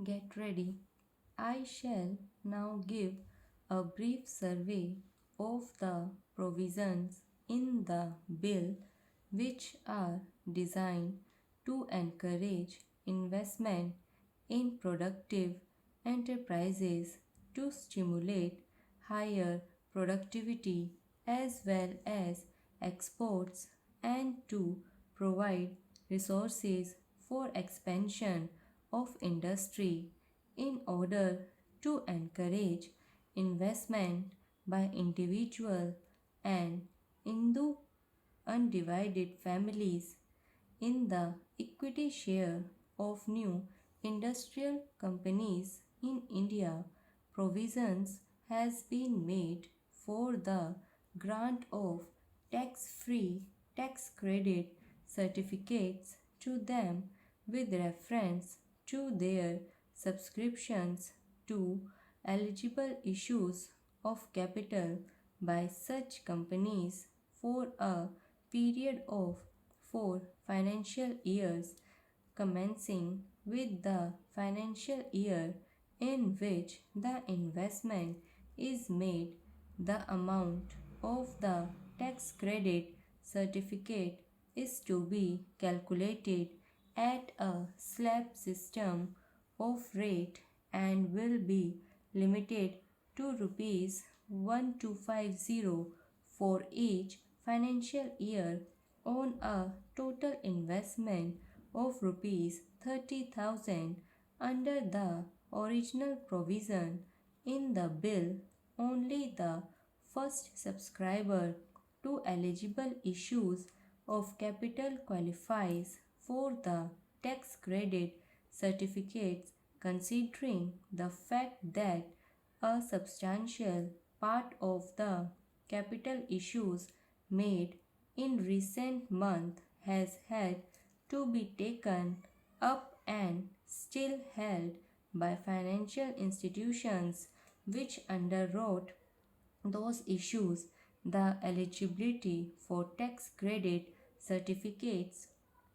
Get ready. I shall now give a brief survey of the provisions in the bill which are designed to encourage investment in productive enterprises to stimulate higher productivity as well as exports and to provide resources for expansion of industry in order to encourage investment by individual and Hindu undivided families in the equity share of new industrial companies in India. Provisions has been made for the grant of tax-free tax credit certificates to them with reference to their subscriptions to eligible issues of capital by such companies for a period of 4 financial years commencing with the financial year in which the investment is made. The amount of the tax credit certificate is to be calculated at a slab system of rate and will be limited to rupees 1250 for each financial year on a total investment of rupees 30,000 under the original provision in the bill. Only the first subscriber to eligible issues of capital qualifies for the tax credit certificates, considering the fact that a substantial part of the capital issues made in recent months has had to be taken up and still held by financial institutions which underwrote those issues. The eligibility for tax credit certificates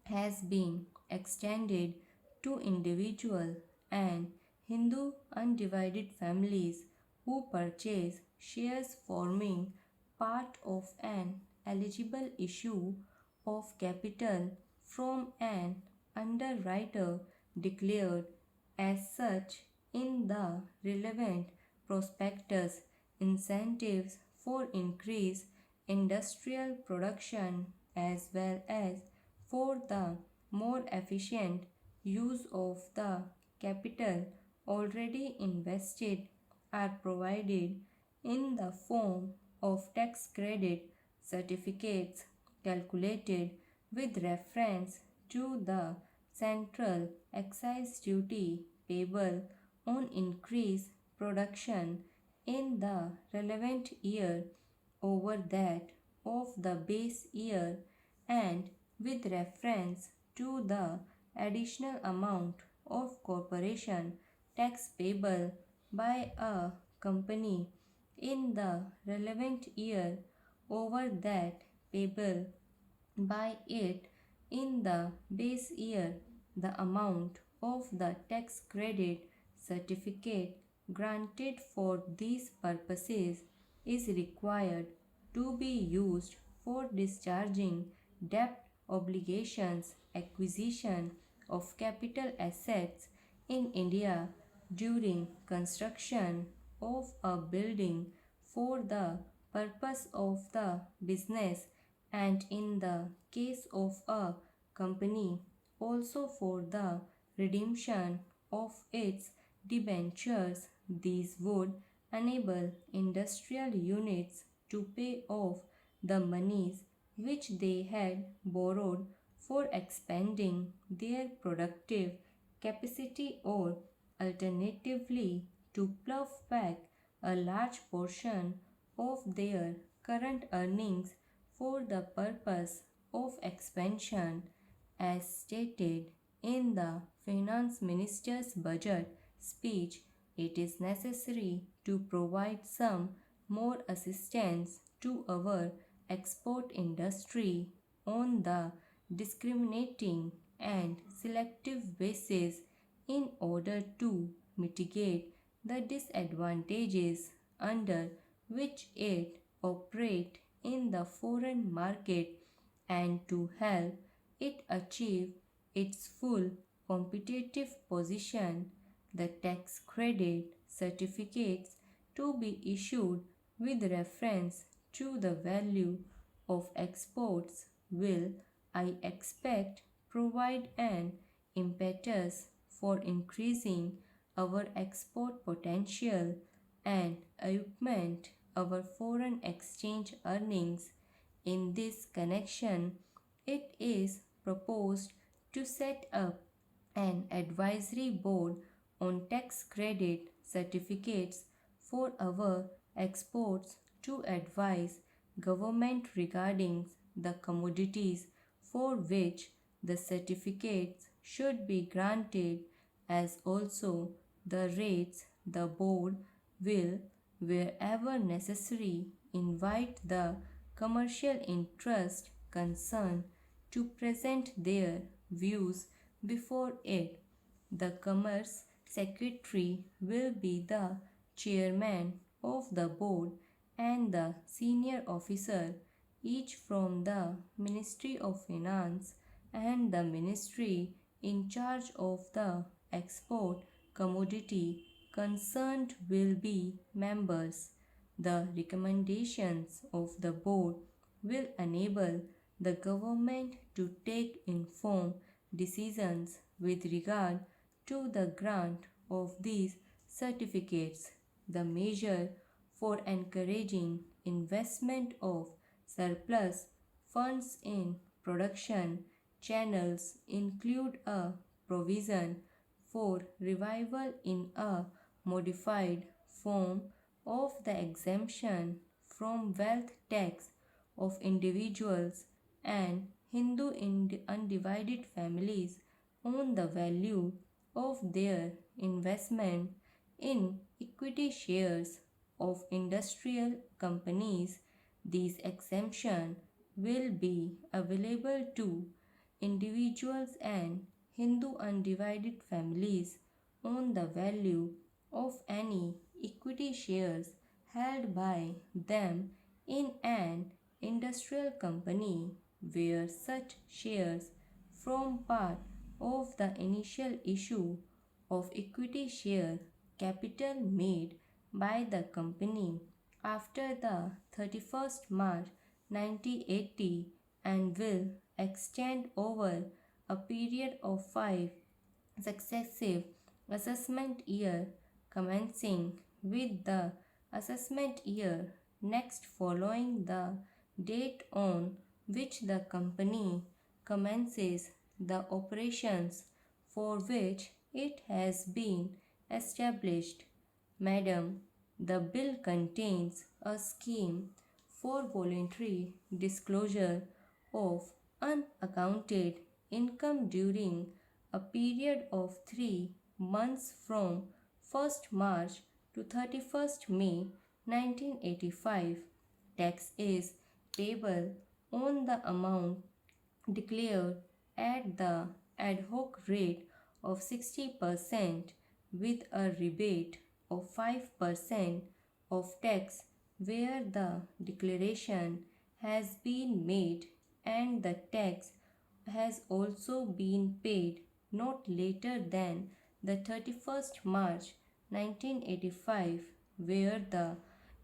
has been extended to individual and Hindu undivided families who purchase shares forming part of an eligible issue of capital from an underwriter declared as such in the relevant prospectus. Incentives for increased industrial production as well as for the more efficient use of the capital already invested are provided in the form of tax credit certificates calculated with reference to the central excise duty payable on increased production in the relevant year over that of the base year and with reference to the additional amount of corporation tax payable by a company in the relevant year over that payable by it in the base year. The amount of the tax credit certificate granted for these purposes is required to be used for discharging debt obligations, acquisition of capital assets in India during construction of a building for the purpose of the business, and in the case of a company also for the redemption of its debentures. These would enable industrial units to pay off the monies which they had borrowed for expanding their productive capacity, or alternatively to plough back a large portion of their current earnings for the purpose of expansion. As stated in the finance minister's budget speech, it is necessary to provide some more assistance to our export industry on the discriminating and selective basis in order to mitigate the disadvantages under which it operates in the foreign market and to help it achieve its full competitive position. The tax credit certificates to be issued with reference to the value of exports will, I expect, provide an impetus for increasing our export potential and augment our foreign exchange earnings. In this connection, it is proposed to set up an advisory board on tax credit certificates for our exports to advise government regarding the commodities for which the certificates should be granted, as also the rates. The board will, wherever necessary, invite the commercial interest concerned to present their views before it. The Commerce Secretary will be the chairman of the board and the senior officer, each from the Ministry of Finance and the ministry in charge of the export commodity concerned will be members. The recommendations of the board will enable the government to take informed decisions with regard to the grant of these certificates. The measure for encouraging investment of surplus funds in production channels include a provision for revival in a modified form of the exemption from wealth tax of individuals and Hindu undivided families on the value of their investment in equity shares of industrial companies. These exemptions will be available to individuals and Hindu undivided families on the value of any equity shares held by them in an industrial company where such shares form part of the initial issue of equity share capital made by the company after the 31st March 1980 and will extend over a period of 5 successive assessment years commencing with the assessment year next following the date on which the company commences the operations for which it has been established. Madam, the bill contains a scheme for voluntary disclosure of unaccounted income during a period of 3 months from 1st March to 31st May 1985. Tax is payable on the amount declared at the ad hoc rate of 60% with a rebate of 5% of tax where the declaration has been made and the tax has also been paid not later than the 31st March 1985 where the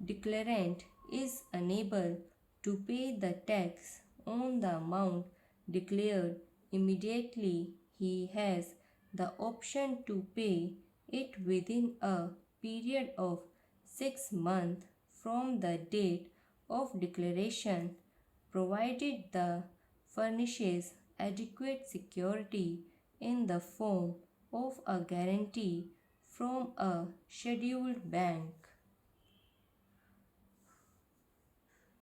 declarant is unable to pay the tax on the amount declared immediately. He has the option to pay it within a period of 6 months from the date of declaration, provided the furnishes adequate security in the form of a guarantee from a scheduled bank.